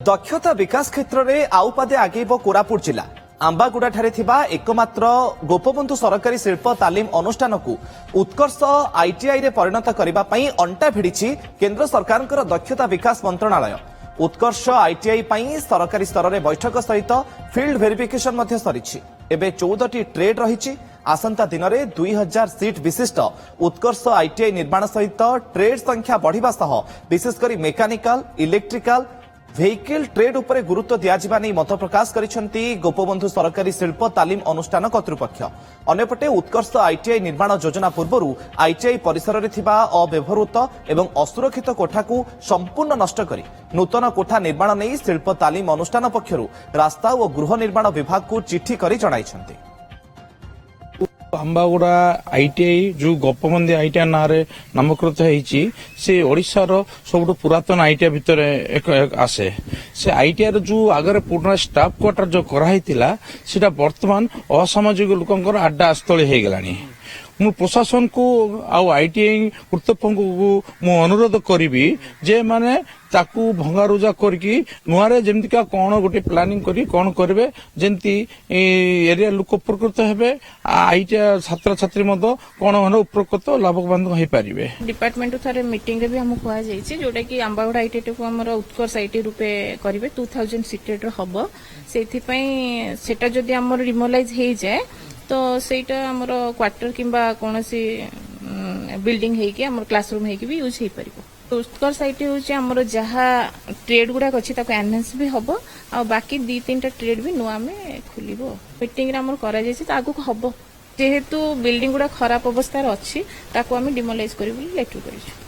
दक्षता विकास क्षेत्र में आउ पादे आगेब कोरापुट जिला आंबागुड़ा ठारे थिबा एकमात्र गोपबंधु सरकारी शिल्प तालीम अनुष्ठान को उत्कर्ष आईटीआई रे परिणत करबा पई अंटा भिड़िछि केंद्र सरकारकर दक्षता विकास मंत्रणालय। उत्कर्ष आईटीआई पई सरकारी स्तर में बैठक सहित फील्ड वेरिफिकेशन मध्य सरिछि। एबे 14टी ट्रेड रहिछि। आसंता दिन में 2000 सीट विशिष्ट उत्कर्ष आईटीआई निर्माण सहित ट्रेड संख्या बढ़िबा सह विशेषकर मेकानिकल इलेक्ट्रिकल भेहिकल ट्रेड उपरे गुरुत्व दियाजिबा नै मत प्रकाश करिसेंती गोपबंधु सरकारी शिल्प तालीम अनुष्ठान कर्तृपक्ष। अन्यपटे उत्कर्ष आईटीआई निर्माण योजना पूर्व आईटीआई परिसर में थिबा अव्यवहृत एवं असुरक्षित कोठा को संपूर्ण नष्ट करी नूतन कोठा निर्माण नै शिल्प तालीम अनुष्ठान पक्षरु रास्ता और गृह निर्माण विभाग को चिठी करी जणाइछंती। आंबागुड़ा आईटीआई जो गोपबंधु आईटीआई ना नामकृत होईची से ओडिशा रो सबुठ पुरातन आईटीआई भितर एक आसे। से आईटीआई जो आगे पुराना स्टाफ क्वार्टर जो कराइतिला सेटा वर्तमान असामाजिक लोकंकर अड्डा स्थल हो गलानी। मु प्रशासन को आउ आईटीआई कर्तृपक्ष को मु अनुरोध करी जे माने ताकू भंगारुजा करके नुआरे जेमती का कौन गोटे प्लानिंग करी कौन करबे जेमती एरिया लोक उपकृत हेबे आईटीआई छात्र छात्री मदो कौन होने उपकृत लाभवान हो पारिबे। डिपार्टमेंट थारे मीटिंग रे भी हम कहआ जाईछि जोटा कि आंबागुड़ा आईटीआई को हमर उत्कर्ष आईटी रूपे करिवे 2000 सीटेड हबो। सेथि पई सेटा जदी हमर रिमोलाइज हे जाए तो सेटा हमर क्वार्टर किंबा कोनसी बिल्डिंग हे कि हमर क्लासरूम हे कि भी यूज हे परिबो। उत्कर्ष आईटी होची हमर जहा ट्रेड गुडा अछि ताको एनहांस भी हबो आ बाकी 2-3टा ट्रेड भी नुआ में खुलिबो। मीटिंग रे हमर करा जायछि त आगु हबो जेहेतु बिल्डिंग गुडा खराब अवस्था रे अछि ताको हम डिमोलाइज करिबो लेटर करिछु।